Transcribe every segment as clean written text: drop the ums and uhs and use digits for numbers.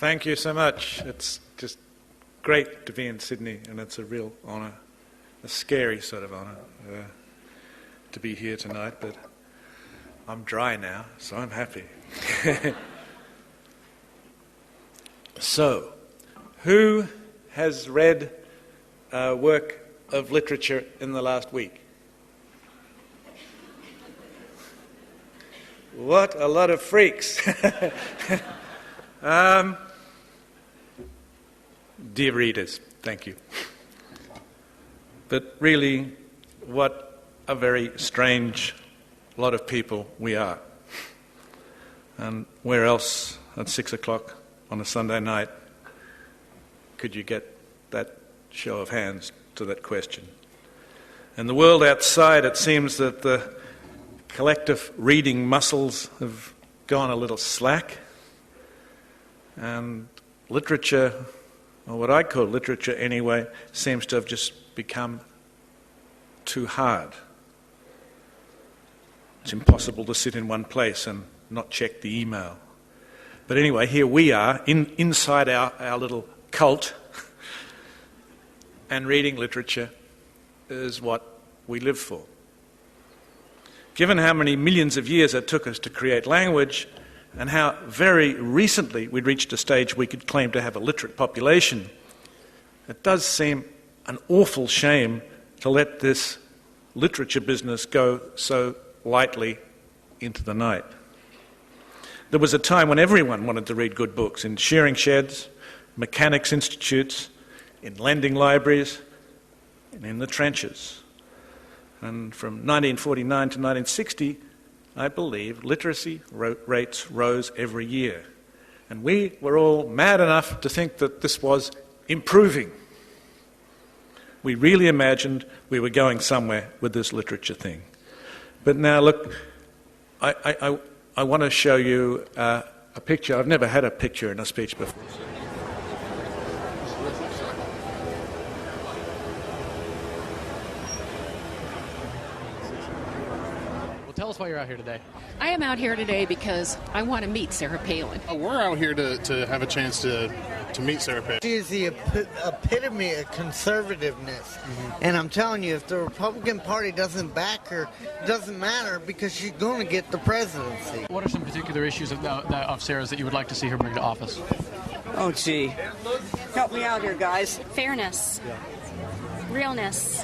Thank you so much. It's just great to be in Sydney, and it's a real honour, a scary sort of honour to be here tonight, but I'm dry now, so I'm happy. So, who has read a work of literature in the last week? What a lot of freaks. Dear readers, thank you. But really, what a very strange lot of people we are. And where else at 6 o'clock on a Sunday night could you get that show of hands to that question? In the world outside, it seems that the collective reading muscles have gone a little slack, and literature, or what I call literature anyway, seems to have just become too hard. It's impossible to sit in one place and not check the email. But anyway, here we are, inside our little cult, and reading literature is what we live for. Given how many millions of years it took us to create language, and how very recently we'd reached a stage we could claim to have a literate population, it does seem an awful shame to let this literature business go so lightly into the night. There was a time when everyone wanted to read good books in shearing sheds, mechanics institutes, in lending libraries, and in the trenches. And from 1949 to 1960, I believe, literacy rates rose every year. And we were all mad enough to think that this was improving. We really imagined we were going somewhere with this literature thing. But now, look, I want to show you a picture. I've never had a picture in a speech before. Tell us why you're out here today. I am out here today because I want to meet Sarah Palin. We're out here to have a chance to meet Sarah Palin. She is the epitome of conservativeness. Mm-hmm. And I'm telling you, if the Republican Party doesn't back her, it doesn't matter because she's going to get the presidency. What are some particular issues of Sarah's that you would like to see her bring to office? Oh, gee. Help me out here, guys. Fairness. Yeah. Realness.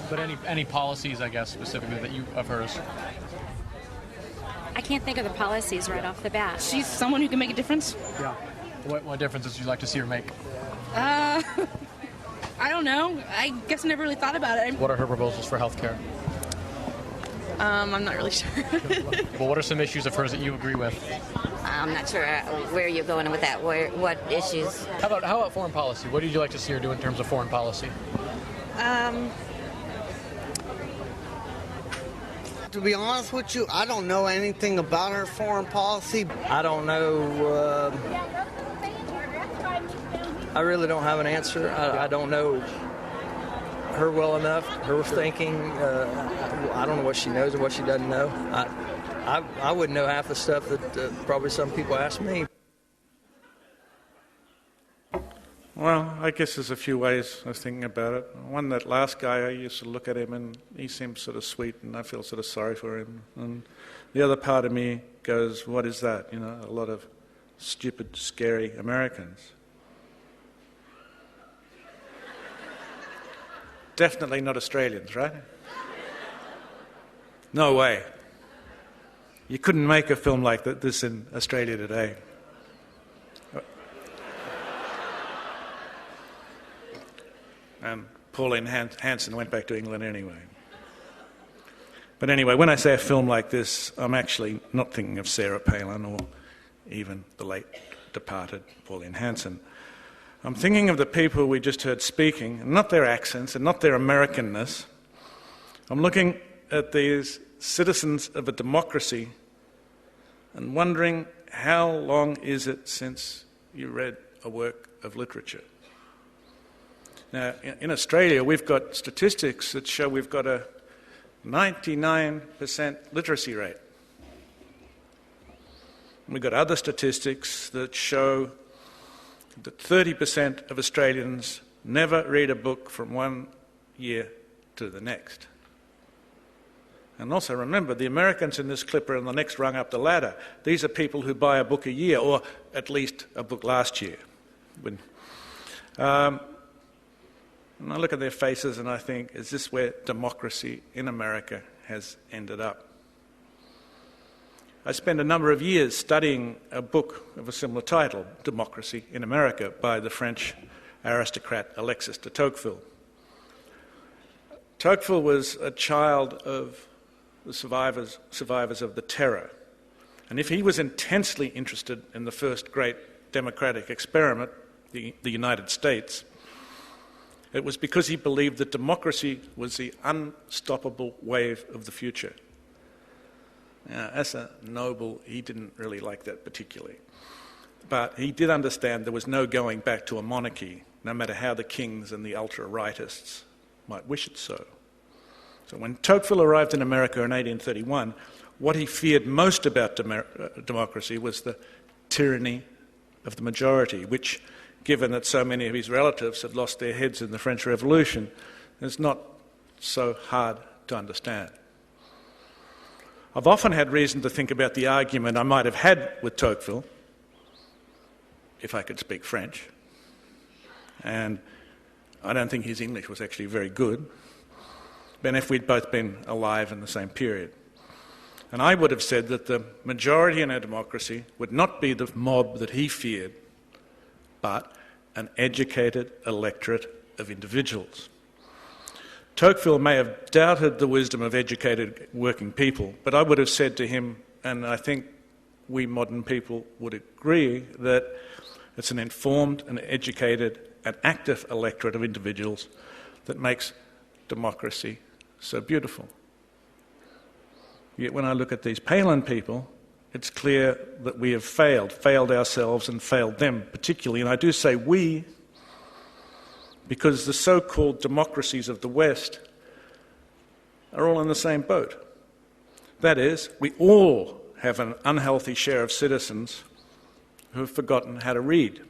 But any policies, I guess, specifically that you of hers? I can't think of the policies right off the bat. She's someone who can make a difference. Yeah. What differences would you like to see her make? I don't know. I guess I never really thought about it. What are her proposals for health care? I'm not really sure. Well, what are some issues of hers that you agree with? I'm not sure where you're going with that. What issues? How about foreign policy? What would you like to see her do in terms of foreign policy? To be honest with you, I don't know anything about her foreign policy. I don't know. I really don't have an answer. I don't know her well enough, her thinking. I don't know what she knows and what she doesn't know. I wouldn't know half the stuff that probably some people ask me. Well, I guess there's a few ways of thinking about it. One, that last guy, I used to look at him and he seems sort of sweet and I feel sort of sorry for him. And the other part of me goes, what is that? You know, a lot of stupid, scary Americans. Definitely not Australians, right? No way. You couldn't make a film like this in Australia today. And Pauline Hanson went back to England anyway. But anyway, when I say a film like this, I'm actually not thinking of Sarah Palin or even the late departed Pauline Hanson. I'm thinking of the people we just heard speaking, and not their accents and not their Americanness. I'm looking at these citizens of a democracy and wondering how long is it since you read a work of literature. Now, in Australia, we've got statistics that show we've got a 99% literacy rate. We've got other statistics that show that 30% of Australians never read a book from one year to the next. And also remember, the Americans in this clip are on the next rung up the ladder. These are people who buy a book a year, or at least a book last year. And I look at their faces and I think, is this where democracy in America has ended up? I spent a number of years studying a book of a similar title, Democracy in America, by the French aristocrat Alexis de Tocqueville. Tocqueville was a child of the survivors of the Terror. And if he was intensely interested in the first great democratic experiment, the United States, it was because he believed that democracy was the unstoppable wave of the future. Now, as a noble, he didn't really like that particularly. But he did understand there was no going back to a monarchy, no matter how the kings and the ultra-rightists might wish it so. So when Tocqueville arrived in America in 1831, what he feared most about democracy was the tyranny of the majority, which, given that so many of his relatives had lost their heads in the French Revolution, is not so hard to understand. I've often had reason to think about the argument I might have had with Tocqueville, if I could speak French, and I don't think his English was actually very good, but if we'd both been alive in the same period. And I would have said that the majority in our democracy would not be the mob that he feared, but an educated electorate of individuals. Tocqueville may have doubted the wisdom of educated working people, but I would have said to him, and I think we modern people would agree, that it's an informed and educated and active electorate of individuals that makes democracy so beautiful. Yet when I look at these Palin people, it's clear that we have failed ourselves and failed them particularly. And I do say we, because the so-called democracies of the West are all in the same boat. That is, we all have an unhealthy share of citizens who have forgotten how to read.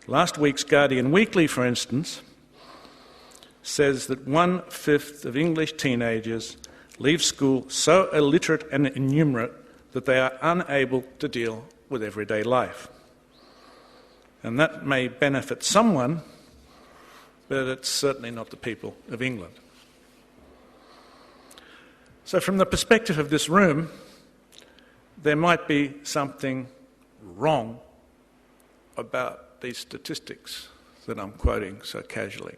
Last week's Guardian Weekly, for instance, says that 1/5 of English teenagers leave school so illiterate and innumerate that they are unable to deal with everyday life. And that may benefit someone, but it's certainly not the people of England. So from the perspective of this room, there might be something wrong about these statistics that I'm quoting so casually.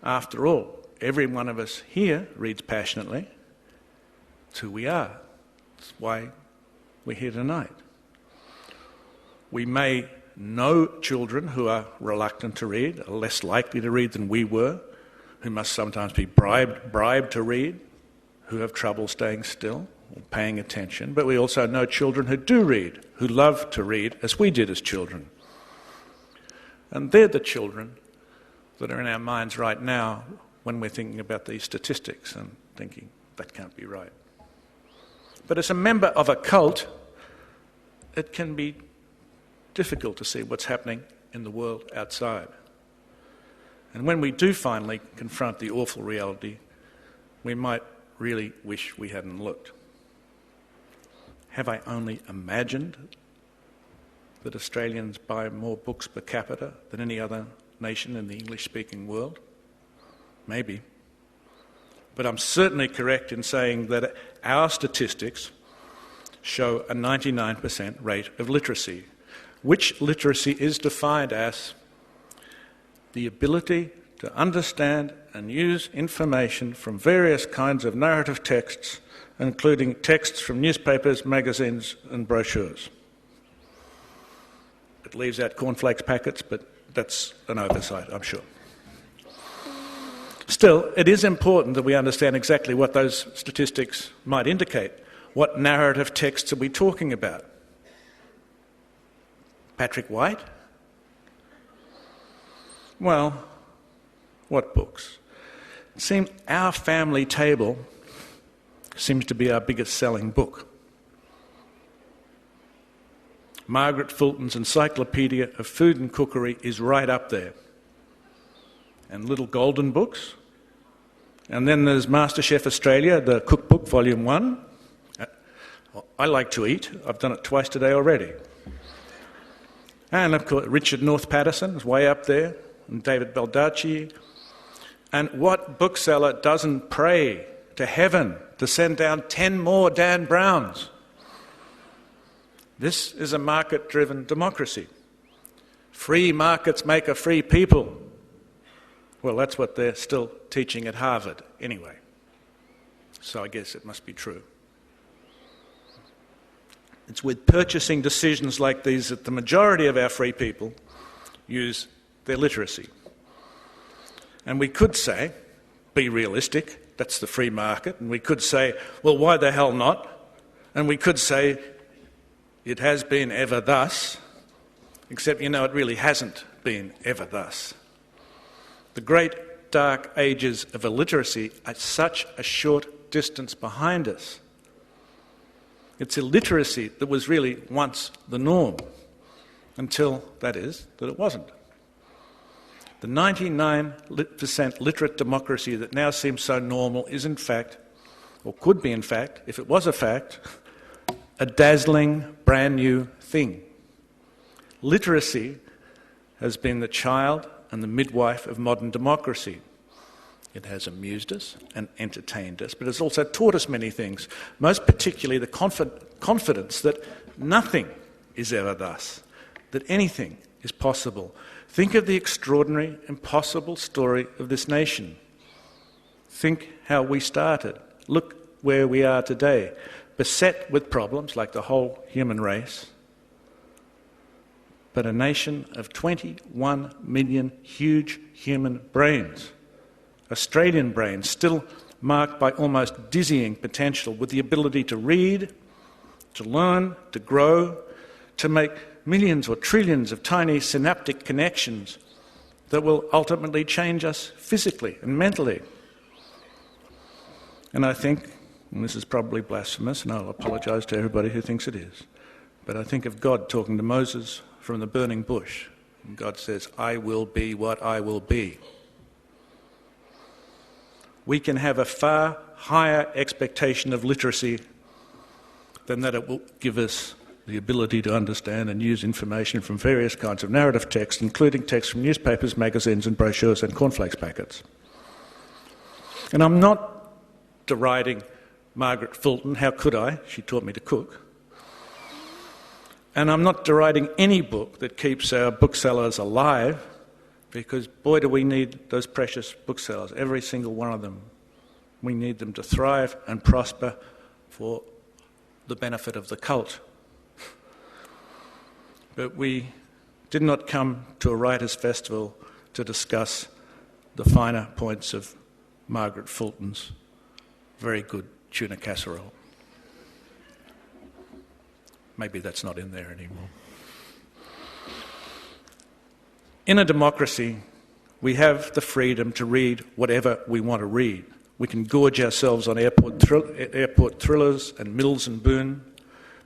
After all, every one of us here reads passionately. It's who we are. It's why we're here tonight. We may know children who are reluctant to read, are less likely to read than we were, who must sometimes be bribed to read, who have trouble staying still or paying attention. But we also know children who do read, who love to read, as we did as children. And they're the children that are in our minds right now when we're thinking about these statistics and thinking, that can't be right. But as a member of a cult, it can be difficult to see what's happening in the world outside. And when we do finally confront the awful reality, we might really wish we hadn't looked. Have I only imagined that Australians buy more books per capita than any other nation in the English-speaking world? Maybe. But I'm certainly correct in saying that our statistics show a 99% rate of literacy, which literacy is defined as the ability to understand and use information from various kinds of narrative texts, including texts from newspapers, magazines, and brochures. It leaves out cornflakes packets, but that's an oversight, I'm sure. Still, it is important that we understand exactly what those statistics might indicate. What narrative texts are we talking about? Patrick White? Well, what books? It seems Our Family Table seems to be our biggest selling book. Margaret Fulton's Encyclopedia of Food and Cookery is right up there. And little golden books. And then there's MasterChef Australia, the cookbook, Volume 1. I like to eat. I've done it twice today already. And of course, Richard North Patterson is way up there, and David Baldacci. And what bookseller doesn't pray to heaven to send down 10 more Dan Browns? This is a market-driven democracy. Free markets make a free people. Well, that's what they're still teaching at Harvard anyway. So I guess it must be true. It's with purchasing decisions like these that the majority of our free people use their literacy. And we could say, be realistic, that's the free market. And we could say, well, why the hell not? And we could say, it has been ever thus, except, it really hasn't been ever thus. The great dark ages of illiteracy are such a short distance behind us. It's illiteracy that was really once the norm, until, that it wasn't. The 99% literate democracy that now seems so normal is in fact, or could be in fact, if it was a fact, a dazzling brand new thing. Literacy has been the child and the midwife of modern democracy. It has amused us and entertained us, but it's also taught us many things, most particularly the confidence that nothing is ever thus, that anything is possible. Think of the extraordinary, impossible story of this nation. Think how we started. Look where we are today, beset with problems like the whole human race, but a nation of 21 million huge human brains. Australian brains, still marked by almost dizzying potential, with the ability to read, to learn, to grow, to make millions or trillions of tiny synaptic connections that will ultimately change us physically and mentally. And I think, and this is probably blasphemous, and I'll apologise to everybody who thinks it is, but I think of God talking to Moses from the burning bush. And God says, I will be what I will be. We can have a far higher expectation of literacy than that it will give us the ability to understand and use information from various kinds of narrative text, including text from newspapers, magazines and brochures and cornflakes packets. And I'm not deriding Margaret Fulton. How could I? She taught me to cook. And I'm not deriding any book that keeps our booksellers alive, because boy do we need those precious booksellers, every single one of them. We need them to thrive and prosper for the benefit of the cult. But we did not come to a writers' festival to discuss the finer points of Margaret Fulton's very good tuna casserole. Maybe that's not in there anymore. In a democracy, we have the freedom to read whatever we want to read. We can gorge ourselves on airport thrillers and Mills and Boon,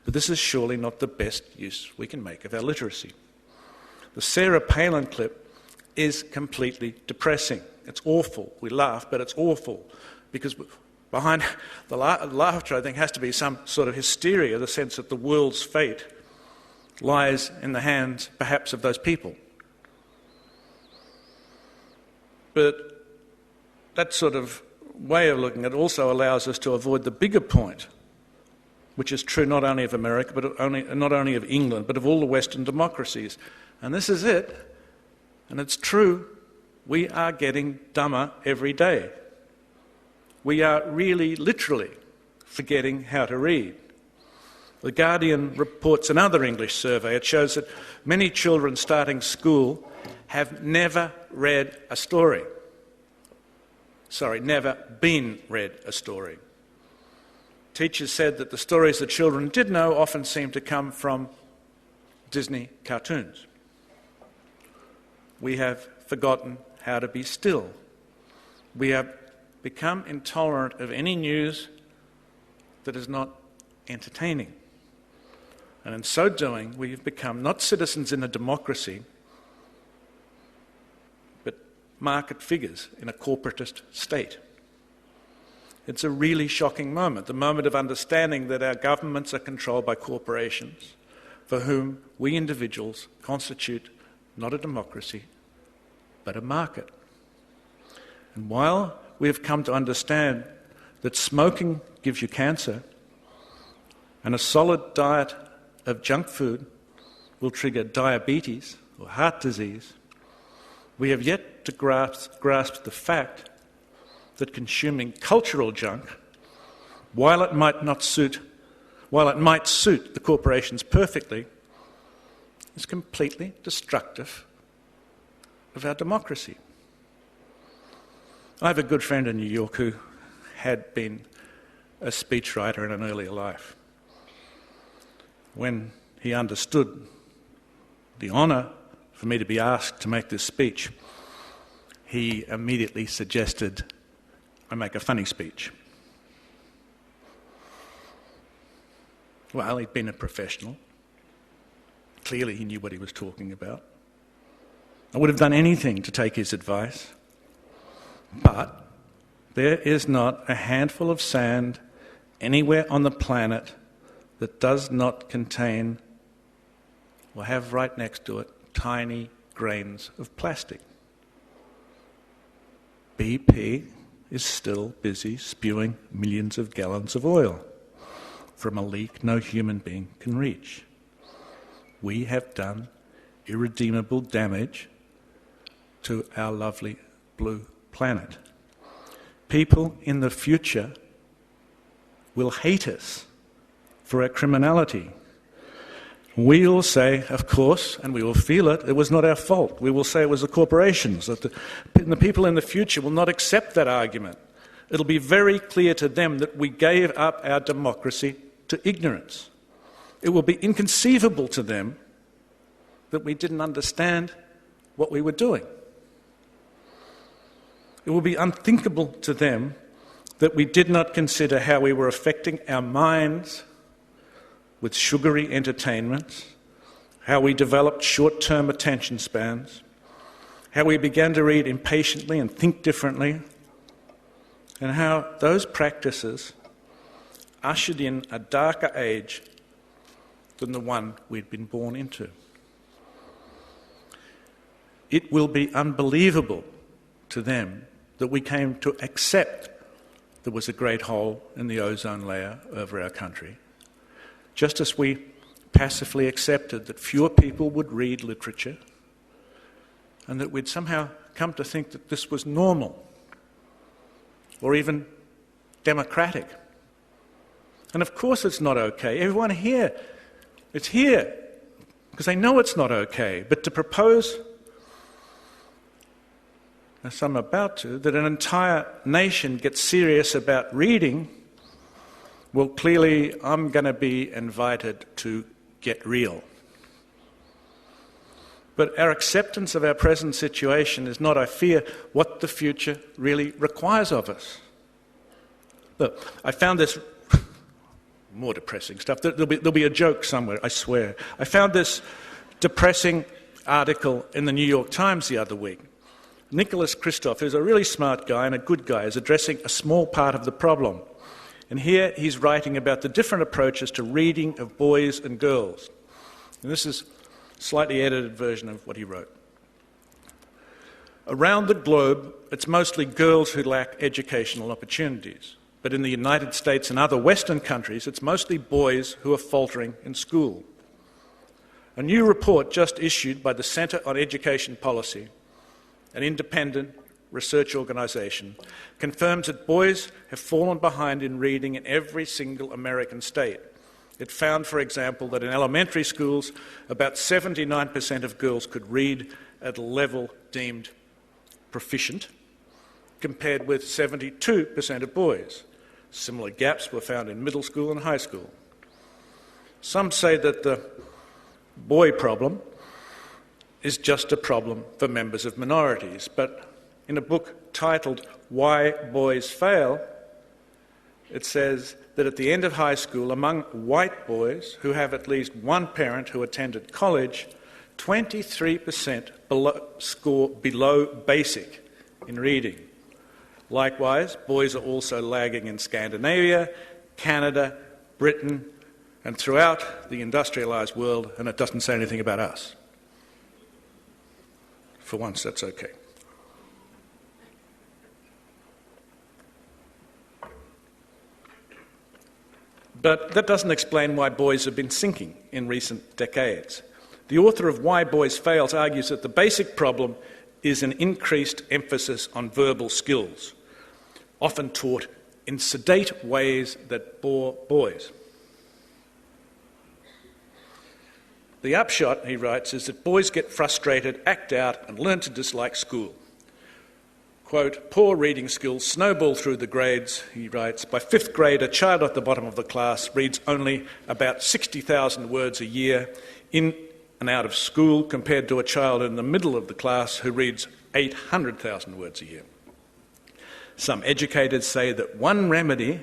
but this is surely not the best use we can make of our literacy. The Sarah Palin clip is completely depressing. It's awful. We laugh, but it's awful, because behind the laughter, I think, has to be some sort of hysteria, the sense that the world's fate lies in the hands, perhaps, of those people. But that sort of way of looking at it also allows us to avoid the bigger point, which is true not only of America, but not only of England, but of all the Western democracies. And this is it. And it's true. We are getting dumber every day. We are really, literally forgetting how to read. The Guardian reports another English survey. It shows that many children starting school have never read a story. Never been read a story. Teachers said that the stories the children did know often seemed to come from Disney cartoons. We have forgotten how to be still. We have become intolerant of any news that is not entertaining. And in so doing, we have become not citizens in a democracy, but market figures in a corporatist state. It's a really shocking moment, the moment of understanding that our governments are controlled by corporations for whom we individuals constitute not a democracy, but a market. And while we have come to understand that smoking gives you cancer and a solid diet of junk food will trigger diabetes or heart disease, we have yet to grasp the fact that consuming cultural junk, while it might suit the corporations perfectly, is completely destructive of our democracy. I have a good friend in New York who had been a speechwriter in an earlier life. When he understood the honour for me to be asked to make this speech, he immediately suggested I make a funny speech. Well, he'd been a professional. Clearly he knew what he was talking about. I would have done anything to take his advice. But there is not a handful of sand anywhere on the planet that does not contain, or have right next to it, tiny grains of plastic. BP is still busy spewing millions of gallons of oil from a leak no human being can reach. We have done irredeemable damage to our lovely blue planet. People in the future will hate us for our criminality. We will say, of course, and we will feel it, it was not our fault. We will say it was the corporations. That the people in the future will not accept that argument. It'll be very clear to them that we gave up our democracy to ignorance. It will be inconceivable to them that we didn't understand what we were doing. It will be unthinkable to them that we did not consider how we were affecting our minds with sugary entertainments, how we developed short-term attention spans, how we began to read impatiently and think differently, and how those practices ushered in a darker age than the one we'd been born into. It will be unbelievable to them that we came to accept there was a great hole in the ozone layer over our country, just as we passively accepted that fewer people would read literature and that we'd somehow come to think that this was normal or even democratic. And of course it's not okay. Everyone here, it's here because they know it's not okay. But to propose, as I'm about to, that an entire nation gets serious about reading, well, clearly I'm going to be invited to get real. But our acceptance of our present situation is not, I fear, what the future really requires of us. Look, I found this more depressing stuff. There'll be a joke somewhere, I swear. I found this depressing article in the New York Times the other week. Nicholas Kristof, who's a really smart guy and a good guy, is addressing a small part of the problem. And here he's writing about the different approaches to reading of boys and girls. And this is a slightly edited version of what he wrote. Around the globe, it's mostly girls who lack educational opportunities. But in the United States and other Western countries, it's mostly boys who are faltering in school. A new report just issued by the Centre on Education Policy, an independent research organisation, confirms that boys have fallen behind in reading in every single American state. It found, for example, that in elementary schools, about 79% of girls could read at a level deemed proficient, compared with 72% of boys. Similar gaps were found in middle school and high school. Some say that the boy problem is just a problem for members of minorities, but in a book titled Why Boys Fail, it says that at the end of high school, among white boys who have at least one parent who attended college, 23% score below basic in reading. Likewise, boys are also lagging in Scandinavia, Canada, Britain, and throughout the industrialised world, and it doesn't say anything about us. For once, that's okay. But that doesn't explain why boys have been sinking in recent decades. The author of Why Boys Fail argues that the basic problem is an increased emphasis on verbal skills, often taught in sedate ways that bore boys. The upshot, he writes, is that boys get frustrated, act out, and learn to dislike school. Quote, poor reading skills snowball through the grades, he writes. By fifth grade, a child at the bottom of the class reads only about 60,000 words a year in and out of school, compared to a child in the middle of the class who reads 800,000 words a year. Some educators say that one remedy,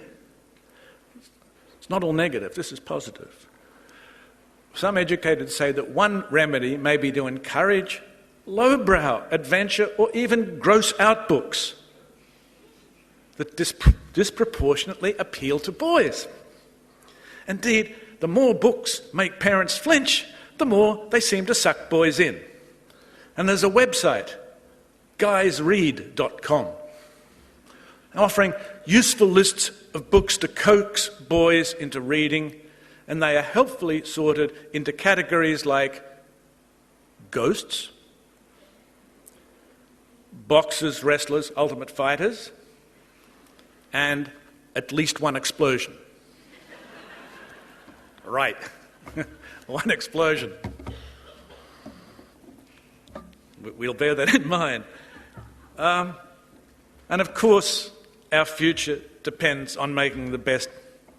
it's not all negative, this is positive. Some educators say that one remedy may be to encourage lowbrow adventure or even gross-out books that disproportionately appeal to boys. Indeed, the more books make parents flinch, the more they seem to suck boys in. And there's a website, guysread.com, offering useful lists of books to coax boys into reading, and they are helpfully sorted into categories like ghosts, boxers, wrestlers, ultimate fighters, and at least one explosion. Right. One explosion. We'll bear that in mind. And of course, our future depends on making the best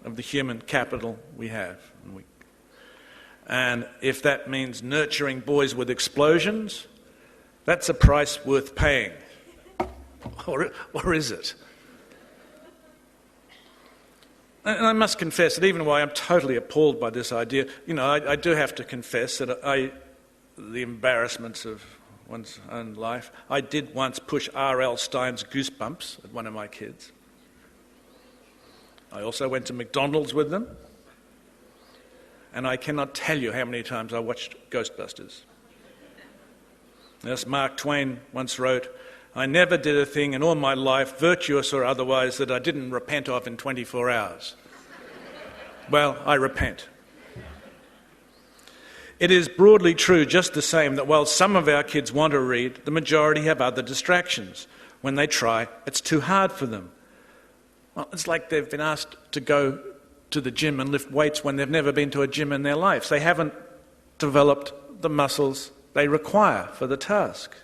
of the human capital we have. And if that means nurturing boys with explosions, that's a price worth paying. Or is it? And I must confess that even though I am totally appalled by this idea, I do have to confess that the embarrassments of one's own life, I did once push R.L. Stein's Goosebumps at one of my kids. I also went to McDonald's with them, and I cannot tell you how many times I watched Ghostbusters. As Mark Twain once wrote, I never did a thing in all my life, virtuous or otherwise, that I didn't repent of in 24 hours. Well, I repent. It is broadly true just the same that while some of our kids want to read, the majority have other distractions. When they try, it's too hard for them. Well, it's like they've been asked to go to the gym and lift weights when they've never been to a gym in their lives. They haven't developed the muscles they require for the task.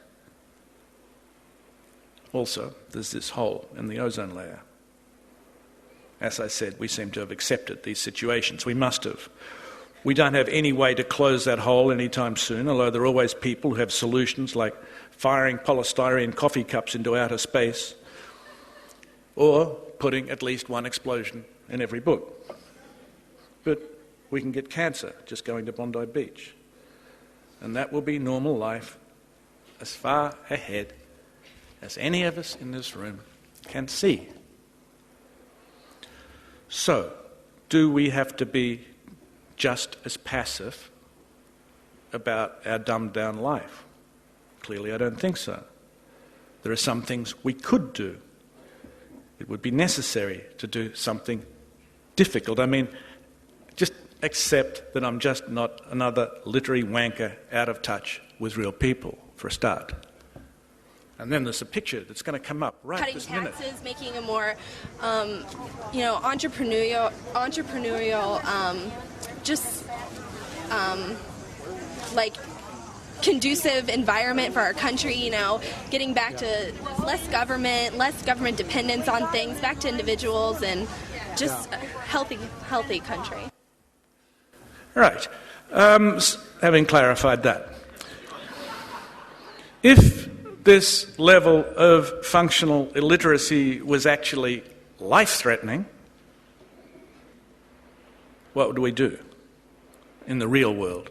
Also, there's this hole in the ozone layer. As I said, we seem to have accepted these situations. We must have. We don't have any way to close that hole anytime soon, although there are always people who have solutions like firing polystyrene coffee cups into outer space or putting at least one explosion in every book. But we can get cancer just going to Bondi Beach. And that will be normal life as far ahead as any of us in this room can see. So, do we have to be just as passive about our dumbed-down life? Clearly, I don't think so. There are some things we could do. It would be necessary to do something difficult. I mean, just accept that I'm just not another literary wanker out of touch with real people, for a start. And then there's a picture that's going to come up right Cutting this minute. taxes, making a more, entrepreneurial, conducive environment for our country. Getting back to less government dependence on things, back to individuals, and just a healthy country. Right. Having clarified that, if this level of functional illiteracy was actually life-threatening, what would we do in the real world?